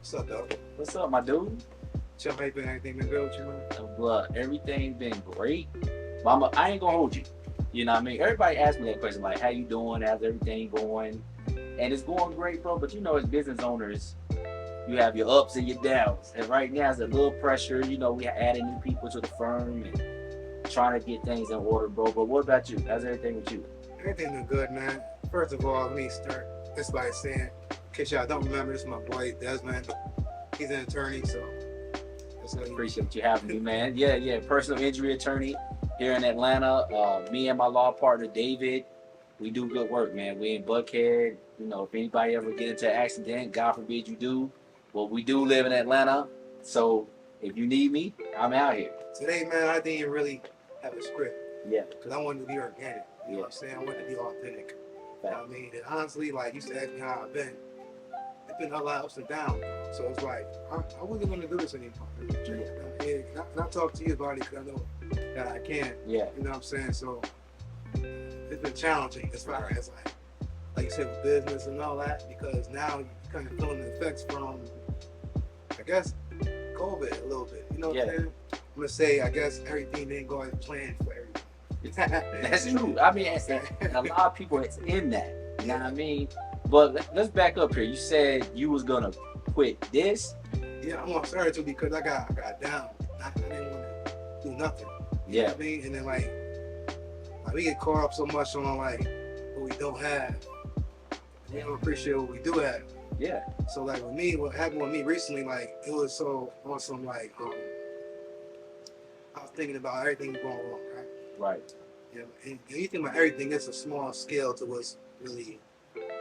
What's up, though? What's up, my dude? Tell me, anything been good with you, man? Everything been great. But I ain't gonna hold you. You know what I mean? Everybody asks me that question, like, how you doing? How's everything going? And it's going great, bro. But you know, as business owners, you have your ups and your downs. And right now, it's a little pressure. You know, we are adding new people to the firm and trying to get things in order, bro. But what about you? How's everything with you? Everything been good, man. First of all, let me start this by saying, in case y'all don't remember, this is my boy Desmond. He's an attorney, so Appreciate you having me, man. Yeah. Personal injury attorney here in Atlanta. Me and my law partner David, we do good work, man. We in Buckhead. You know, if anybody ever get into an accident, God forbid you do. Well, we do live in Atlanta, so if you need me, I'm out here. Today, man, I didn't really have a script. Yeah. Because I wanted to be organic. You know what I'm saying? I wanted to be authentic. You know what I mean? And honestly, like, you used to ask me how I've been. It's been a lot of ups and downs. So it's like, I wasn't going to do this anymore. And I talk to you about it because I know that I can. Yeah. You know what I'm saying? So it's been challenging as far as like you said, with business and all that, because now you're kind of feeling the effects from, I guess, COVID a little bit. You know what I'm saying? I'm going to say, I guess everything didn't go as planned for everything. That's true. I mean, a lot of people it's in that. You know what I mean? But let's back up here. You said you was gonna quit this. Yeah, I'm gonna start to because I got down. I didn't want to do nothing. You know what I mean? And then like we get caught up so much on like what we don't have. We don't appreciate what we do have. Yeah. So like with me, what happened with me recently, like it was so awesome. Like I was thinking about everything going wrong, right? Right. Yeah. And you think about everything, it's a small scale to what's really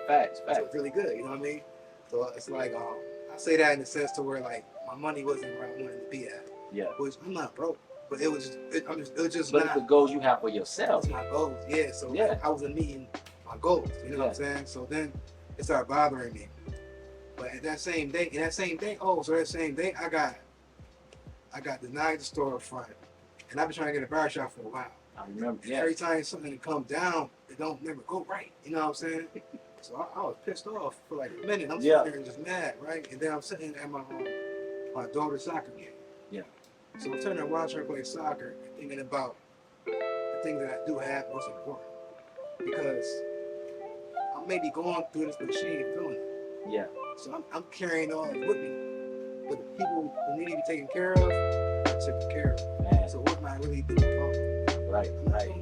facts. Really good. You know what I mean? So it's like I say that in the sense to where like my money wasn't where I wanted to be at. Yeah. Which I'm not broke, but it was just but not the goals you have for yourself. It's my goals. Yeah. So I wasn't meeting my goals. You know what I'm saying? So then it started bothering me. But at that same day, I got denied the storefront, and I've been trying to get a bar shop for a while. I remember. Yeah. Every time something comes down, it don't never go right. You know what I'm saying? So I was pissed off for like a minute. I'm sitting there and just mad, right? And then I'm sitting at my daughter's soccer game. Yeah. So I'm sitting there watching her play soccer and thinking about the things that I do have most important. Because I may be going through this, but she ain't feeling it. Yeah. So I'm carrying all this with me. But the people who need to be taken care of, I'm taken care of. Man. So what am I really doing wrong? Right.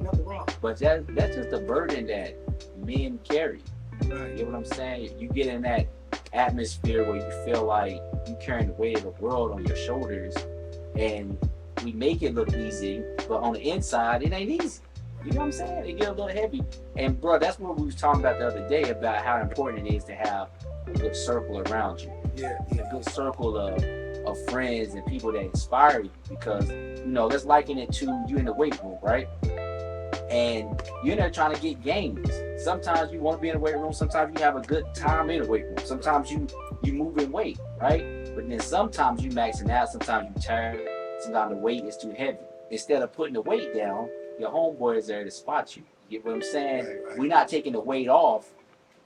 Nothing wrong. But that's just a burden that men carry. Right. You know what I'm saying? You get in that atmosphere where you feel like you're carrying the weight of the world on your shoulders, and we make it look easy, but on the inside, it ain't easy. You know what I'm saying? It get a little heavy. And bro, that's what we was talking about the other day about how important it is to have a good circle around you. Yeah. A good circle of friends and people that inspire you, because you know, let's liken it to you in the weight room, right? And you're there trying to get gains. Sometimes you want to be in the weight room. Sometimes you have a good time in the weight room. Sometimes you move in weight, right? But then sometimes you maxing out. Sometimes you tired. Sometimes the weight is too heavy. Instead of putting the weight down, your homeboy is there to spot you. You get what I'm saying? Right. We're not taking the weight off.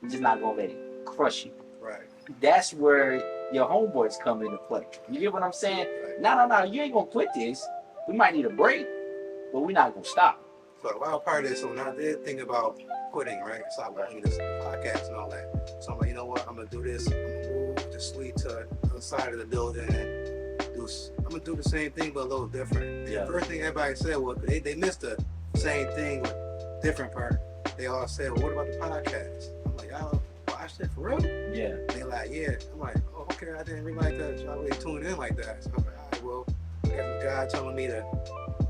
We're just not gonna let it crush you. Right. That's where your homeboys come into play. You get what I'm saying? Right. No. You ain't gonna quit this. We might need a break, but we're not gonna stop. So the wild part is, so when I did think about quitting, right? So I was doing this podcast and all that. So I'm like, you know what? I'm gonna do this. I'm gonna move the suite to the other side of the building and I'm gonna do the same thing but a little different. Yeah. The first thing everybody said was they missed the same thing with different part. They all said, well, what about the podcast? I'm like, y'all watched it for real? Yeah. They like, yeah. I'm like, oh, okay, I didn't realize that y'all really tuned in like that. So I'm like, all right, well, I guess it's God telling me to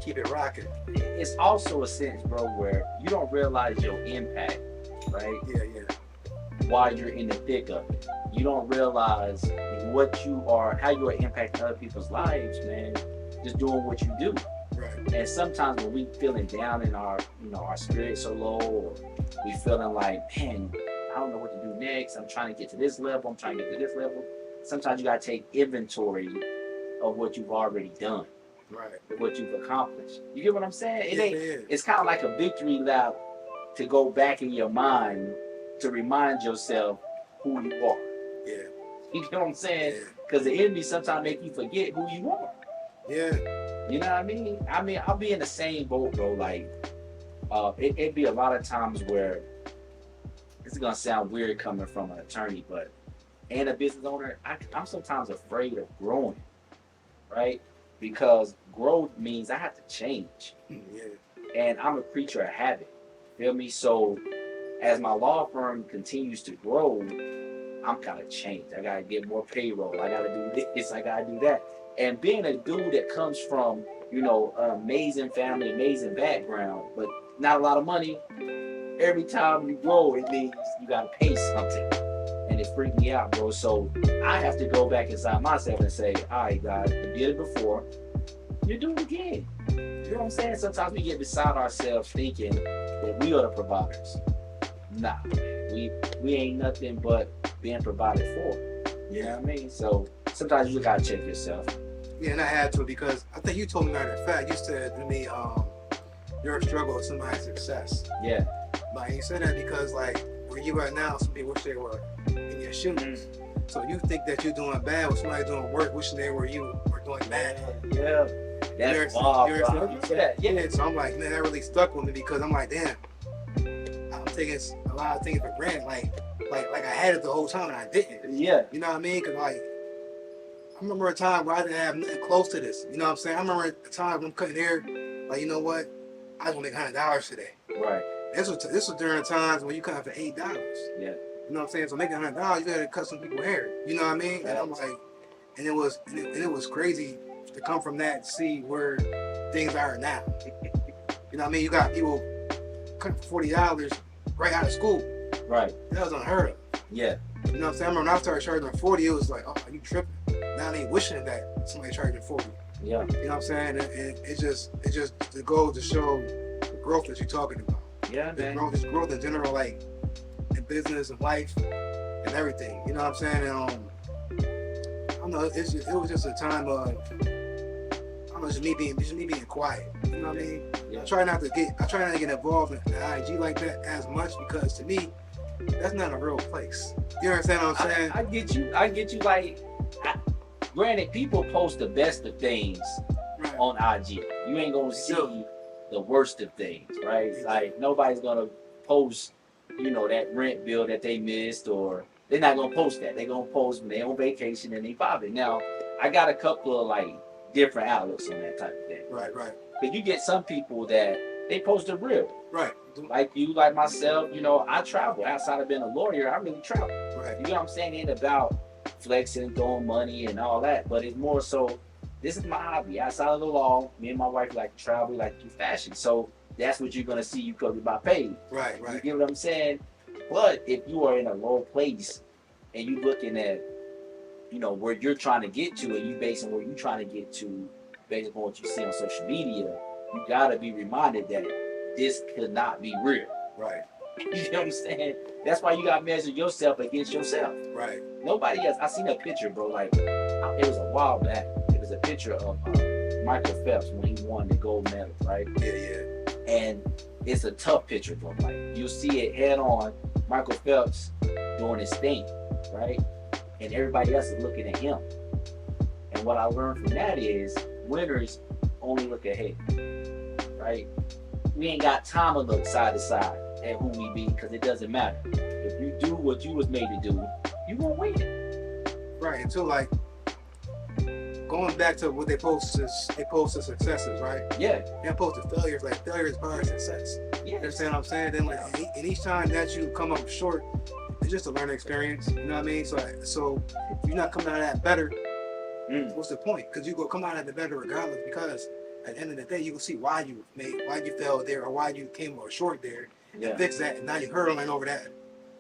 keep it rocking. It's also a sense, bro, where you don't realize your impact, right? Yeah. While you're in the thick of it. You don't realize what you are, how you are impacting other people's lives, man, just doing what you do. Right. And sometimes when we feeling down in our, our spirits so low, or we feeling like, man, I don't know what to do next. I'm trying to get to this level. I'm trying to get to this level. Sometimes you got to take inventory of what you've already done. Right. What you've accomplished. You get what I'm saying? Yeah. It's kind of like a victory lap to go back in your mind to remind yourself who you are. Yeah. You know what I'm saying? Yeah. Because the enemy sometimes make you forget who you are. Yeah. You know what I mean? I'll be in the same boat, bro. Like, it'd be a lot of times where this is gonna sound weird coming from an attorney, but and a business owner, I'm sometimes afraid of growing, right? Because growth means I have to change, Yeah. and I'm a creature of habit. Feel me? So as my law firm continues to grow, I'm kind of changed. I gotta get more payroll. I gotta do this. I gotta do that. And being a dude that comes from, you know, an amazing family, amazing background, but not a lot of money, every time you grow, it means you gotta pay something. And it freaked me out, bro. So I have to go back inside myself and say, all right, guys, you did it before. You do it again. You know what I'm saying? Sometimes we get beside ourselves thinking that we are the providers. Nah, we ain't nothing but being provided for. You know what I mean? So sometimes you just gotta check yourself. Yeah, and I had to because I think you told me, matter of fact, you said to me, your struggle with somebody's success. Yeah. Like you said that because like where you are now, some people wish they were in your shoes. Mm-hmm. So you think that you're doing bad with somebody doing work, wishing they were you were doing bad. Yeah. That's wild, bro. Yeah. So I'm like, man, that really stuck with me because I'm like, damn, I'm taking a lot of things for granted. Like I had it the whole time and I didn't. Yeah. You know what I mean? Cause like, I remember a time where I didn't have nothing close to this. You know what I'm saying? I remember a time when I'm cutting hair, like, you know what? I was gonna make $100 today. Right. This was during times when you cut for $8. Yeah. You know what I'm saying? So making $100, you gotta cut some people's hair. You know what I mean? And I'm like, and it was crazy to come from that to see where things are now. You know what I mean? You got people cutting for $40 right out of school. Right. That was unheard of. Yeah. You know what I'm saying? I remember when I started charging $40, it was like, oh, you tripping. Now they wishing that somebody charging $40. Yeah. You know what I'm saying? And it just the goal to show the growth that you're talking about. Yeah, man. This growth in general, like in business and life and everything. You know what I'm saying? And, I don't know. It was just a time of, I don't know, just me being quiet. You know what I mean? Yeah. I try not to get involved in IG like that as much because to me, that's not a real place. You understand what I'm saying? I get you. Like, granted, people post the best of things Right. on IG. You ain't gonna see the worst of things, right? Like, nobody's gonna post, you know, that rent bill that they missed, or they're not gonna post that. They're gonna post when they're on vacation and they popping. Now, I got a couple of like different outlooks on that type of thing. Right. But you get some people that they post the real. Right. Like you, like myself, you know, I travel. Outside of being a lawyer, I really travel. Right. You know what I'm saying? It ain't about flexing, throwing money and all that, but it's more so, this is my hobby. Outside of the law, me and my wife like to travel, we like to do fashion. So that's what you're gonna see you covered by paid. Right. You get what I'm saying? But if you are in a low place and you looking at, you know, where you're trying to get to, and you basing where you're trying to get to based on what you see on social media, you gotta be reminded that this could not be real. Right. You know what I'm saying? That's why you gotta measure yourself against yourself. Right. Nobody else. I seen a picture, bro. Like, it was a while back. It was a picture of Michael Phelps when he won the gold medal, right? Yeah. And it's a tough picture, bro. Like, you see it head on, Michael Phelps doing his thing, right? And everybody else is looking at him. And what I learned from that is winners only look ahead, right? We ain't got time to look side to side at who we be, because it doesn't matter. If you do what you was made to do, you gonna win. Right. And so like going back to what they post the successes, right? Yeah. They post the failures, like failure is part of success. Yeah. You understand what I'm saying? Then like and each time that you come up short, it's just a learning experience. You know what I mean? So if you're not coming out of that better, what's the point? Because you go come out of the better regardless, because at the end of the day, you will see why you failed there, or why you came up short there, and fix that, and now you're hurtling over that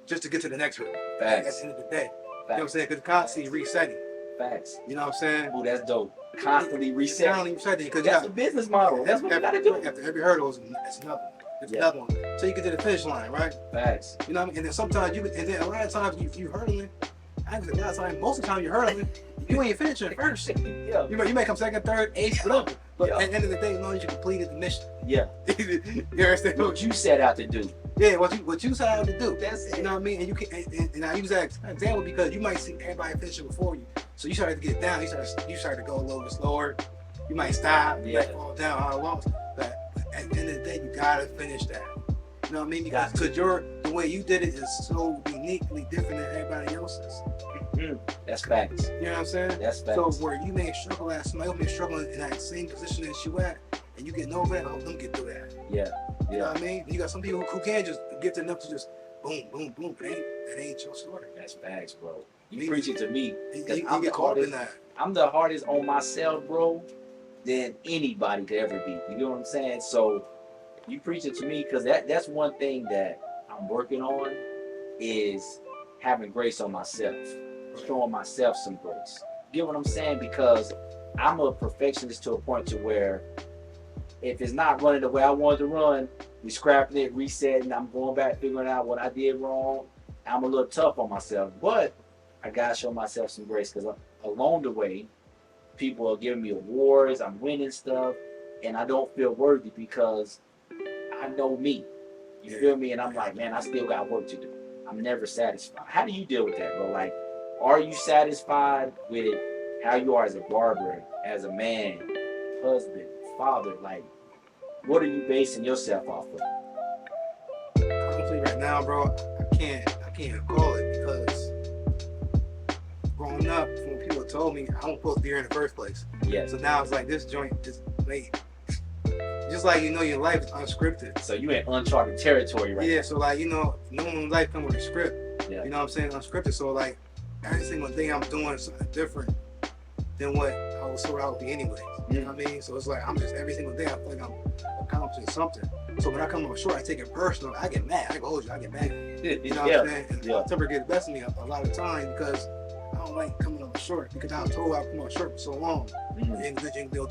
just to get to the next hurdle. Facts. At the end of the day. Facts. You know what I'm saying? Because constantly resetting. Facts. You know what I'm saying? Oh, that's dope. Constantly resetting. Constantly resetting. Because That's the business model. That's what you gotta do. After every hurdle, it's another one. It's another one. So you get to the finish line, right? Facts. You know what I mean? And then sometimes and then a lot of times you hurdling. I think most of the time you're hurdling, you ain't finishing first. Yeah. You may come second, third, eighth, whatever. But at the end of the day, as long as you completed the mission. Yeah. You understand? What you set out to do. Yeah, what you set out to do. That's it. You know what I mean? And you can, and I use that example because you might see everybody finishing before you. So you started to get down. You started to go a little bit slower. You might stop. You might fall down how long. But at the end of the day, you gotta finish that. You know what I mean? Because the way you did it is so uniquely different than everybody else's. That's facts. You know what I'm saying? That's facts. So where you may struggle at, somebody else may struggle in that same position as you at, and you get over that, help them get through that. Yeah. You know what I mean? And you got some people who can just get enough to just boom, boom, boom. That ain't your story. That's facts, bro. You preaching to me. You get caught in that. I'm the hardest on myself, bro, than anybody could ever be. You know what I'm saying? So you preaching to me because that's one thing that I'm working on is having grace on myself, showing myself some grace. You get what I'm saying? Because I'm a perfectionist to a point to where if it's not running the way I wanted to run, we scrapping it, resetting, I'm going back, figuring out what I did wrong. I'm a little tough on myself, but I gotta show myself some grace because along the way, people are giving me awards, I'm winning stuff, and I don't feel worthy because I know me. You feel me? And I'm like, man, I still got work to do. I'm never satisfied. How do you deal with that, bro? Like, are you satisfied with how you are as a barber, as a man, husband, father? Like, what are you basing yourself off of? Honestly, right now, bro, I can't call it because growing up, when people told me I wasn't supposed to be here in the first place. Yeah. So now it's like this joint just made. Just like your life is unscripted. So you in uncharted territory right now. Yeah, so like no one's life comes with a script. Yeah. You know what I'm saying? Unscripted. So like every single day I'm doing something different than what I was told I would be anyways. You know what I mean? So it's like I'm just every single day I feel like I'm accomplishing something. So when I come up short, I take it personal. I get mad. I get mad. You know what I'm saying? And my temper gets the best of me a lot of times because I don't like coming up short because I was told I would come up short for so long. You can do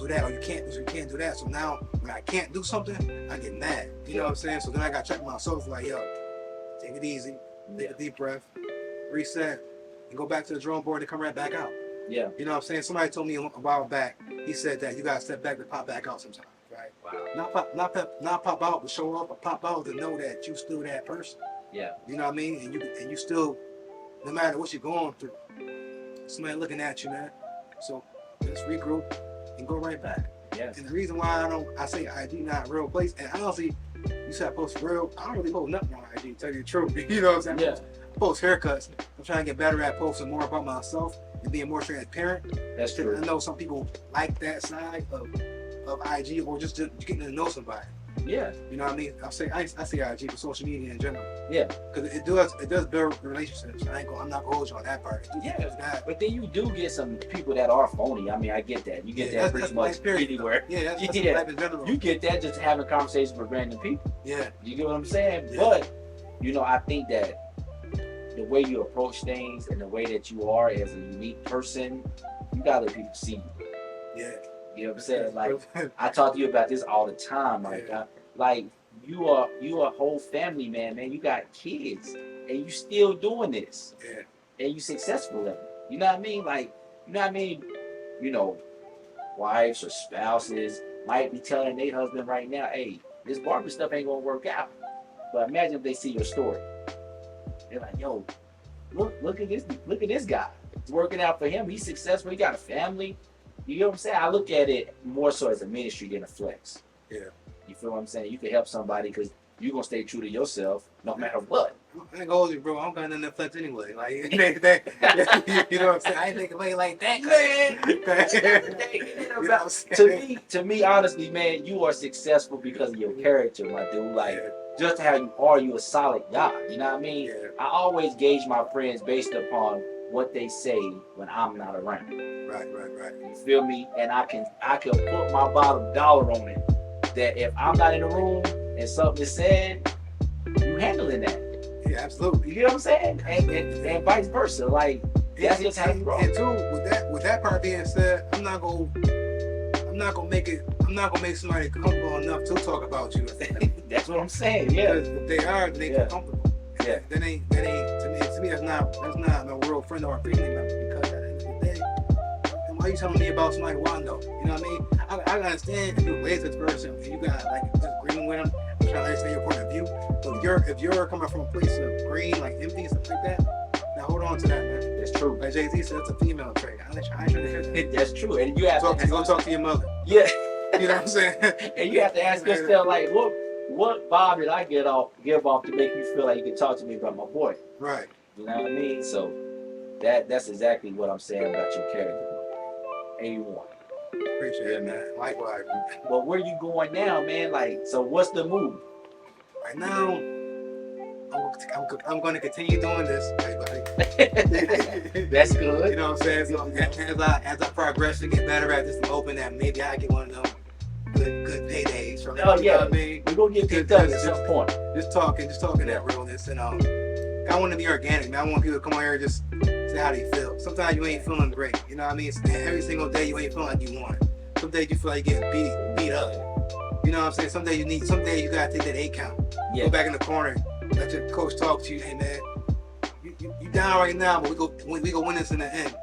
that, or you can't do that. So now when I can't do something, I get mad. You know what I'm saying? So then I got to check myself like, yo, take it easy, take a deep breath, reset, and go back to the drawing board and come right back out. Yeah. You know what I'm saying? Somebody told me a while back, he said that you got to step back to pop back out sometimes, right? Wow. Not pop out to show up, but pop out to know that you still that person. Yeah. You know what I mean? And you still, no matter what you're going through, somebody looking at you, man. So just regroup and go right back. Yeah. And the reason why I say IG not a real place, and honestly, you said I post real, I don't really post nothing on IG, to tell you the truth. You know what I'm saying? Yeah. I post haircuts. I'm trying to get better at posting more about myself and being more transparent. That's true. I know some people like that side of IG or just getting to know somebody. Yeah. You know what I mean? I say IG for social media in general. Yeah. Because it does build relationships. I'm not gonna hold you on that part. But then you do get some people that are phony. I mean, I get that. You get that pretty much anywhere. Yeah, that's life in general. You get that just having conversations with random people. Yeah. You get what I'm saying? Yeah. But, I think that the way you approach things and the way that you are as a unique person, you gotta let people see you. Yeah. You know what I'm saying? Like, I talk to you about this all the time. Like, you are a whole family man. You got kids, and you still doing this. Yeah. And you successful at it. You know what I mean? Like, you know what I mean? Wives or spouses might be telling their husband right now, hey, this barber stuff ain't gonna work out. But imagine if they see your story. They're like, yo, look at this guy. It's working out for him. He's successful. He got a family. You know what I'm saying? I look at it more so as a ministry than a flex. Yeah. You feel what I'm saying? You can help somebody because you're going to stay true to yourself no matter what. I ain't gonna hold you, bro. I don't got nothing to flex anyway. Like, you know what I'm saying? I ain't think of it like that, man. To me, honestly, man, you are successful because of your character, my dude. Like, just how you are, you a solid guy. You know what I mean? Yeah. I always gauge my friends based upon what they say when I'm not around. Right. You feel me? And I can put my bottom dollar on it that if I'm not in the room and something is said, you handling that. Yeah, absolutely. You know what I'm saying? And vice versa. Like, that's just how you roll. And two, with that part being said, I'm not gonna make somebody comfortable enough to talk about you. That's what I'm saying. Yeah. Because if they are, then they feel comfortable. Yeah. That ain't to me that's not no real friend or family member because at the end of the day, why you telling me about somebody who I know? You know what I mean? I understand if you're related to this person and you got like just agreeing with them, I'm trying to understand your point of view. But if you're coming from a place of green, like empty and stuff like that, now hold on to that, man. That's true. Like Jay-Z said, it's a female trait. I ain't trying to hear that. That's true. And you have Go talk to your mother. Yeah. You know what I'm saying? And you have to ask yourself, like, what vibe did I give off to make you feel like you can talk to me about my boy? Right. You know what I mean? So that's exactly what I'm saying about your character. 81. Appreciate it, man. Likewise. But where you going now, man? Like, so what's the move? Right now, I'm going to continue doing this, everybody. That's good. You know what I'm saying? So as I progress and get better at this, I'm hoping that maybe I get one of them good paydays from Oh it. yeah, You know what I mean? we're gonna get picked up at some point. Just talking that realness, and I want to be organic, man. I want people to come on here and just say how they feel. Sometimes you ain't feeling great, you know what I mean? Every single day you ain't feeling like you want. Some days you feel like you're getting beat up. You know what I'm saying? Some days you gotta take that 8 count. Yeah. Go back in the corner, let your coach talk to you. Hey man, you down right now, but we go win this in the end.